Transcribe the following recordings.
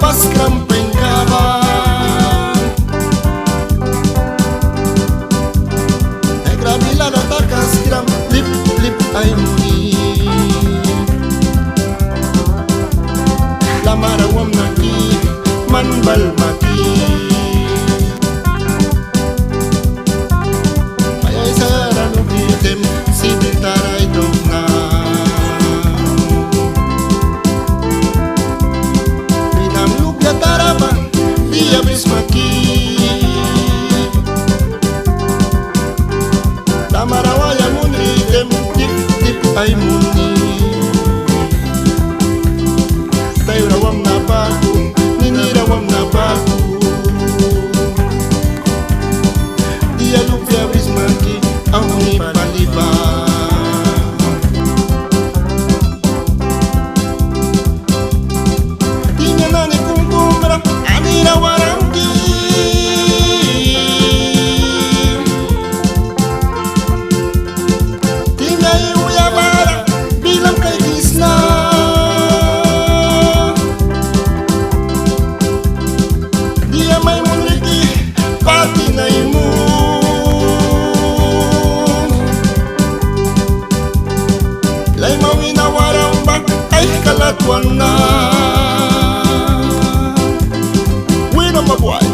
paskram penkaban. Negra bila natakas gram, lip lip ay muni. Lamarawam naki, manbal mati. Ayay sarang ubitem, si bitaray dogna. Binam lupia taraba, dia bismaki. Lamarawaya munritem, tip tip ay muni. Tayrawam na bago, ninirawam na bago. Dia lupia bismaki, ang ni paliba. Tinya na ni kumkumbra, anira waramki. Tinya iuyabara, bilang kay Krishna. Dia may munriki, pati na imu. Lay mawinawarang bak, ay kalatuan na. Wino mabuhay.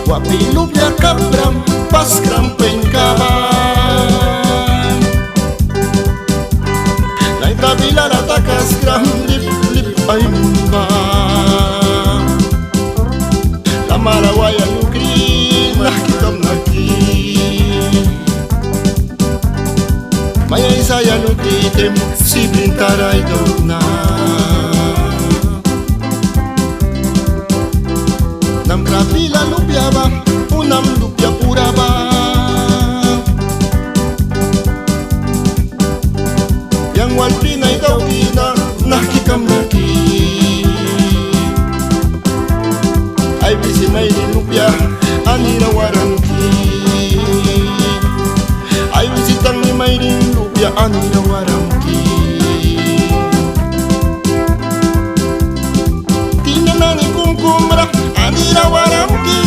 WAPI lupia KAPRAM, paskram penkaban. Lain tabila natakas gram, lip lip ay mumba. Lamarawaya lukri, nakitam naki. Mayay saya lukritem, si bintaray dogna. Nam krapila lupia ba, unam lupia pura ba. Yang walpina ikaw pina, nakikam naki. Ay bisi may lupia, anira waranki. Ay bisitang ni may lupia, anira waranki. Tinya na ni kumkumbra, anira waramki.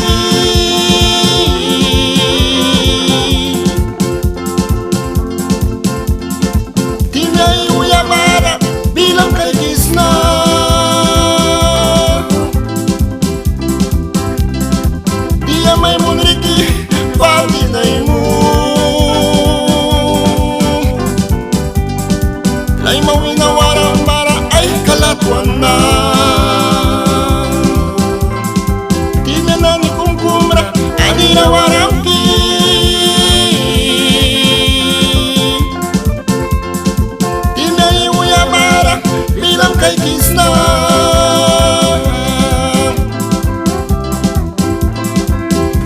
Tinya iuyabara, bilang kay Krishna. Dia may munriki, pati na imu. Lay mawinawarang bara, ay kalatuan na. Anira waramki. Tinya iuyabara, bilang kay Krishna.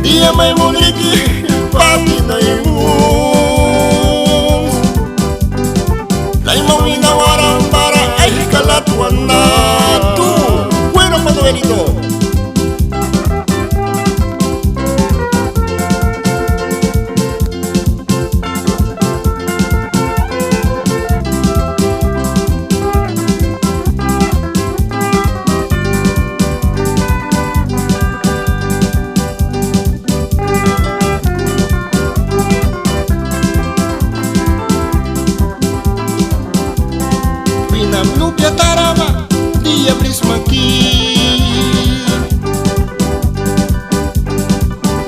Dia may munriki, pati na imu. Lay mawinawarang bara, ay kalatuan na. Tu, bueno Manuelito. Pinam lupia taraba, dia prismaki.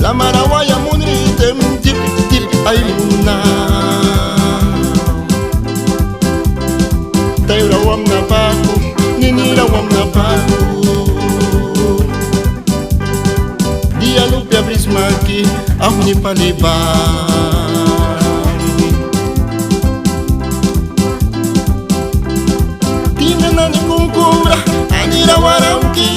Lamarawaya munritem, tip tip ay muna. Tayrawam na bago, ninirawam na bago. Dia lupia prismaki, ang ni paliban. Tinya na ni kumkumbra, anira waramki.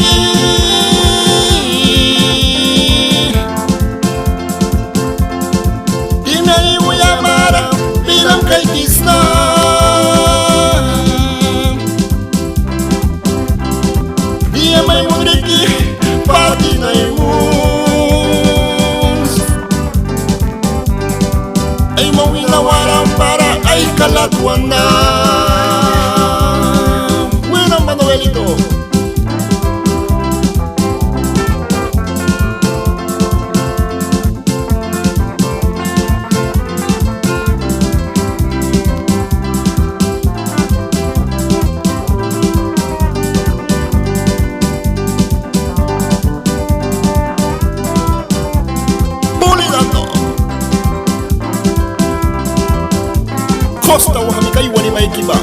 ay mawila walang para ay kalatuan na. Buena Manuelito. Costa wa hamikaiwa ni maikiba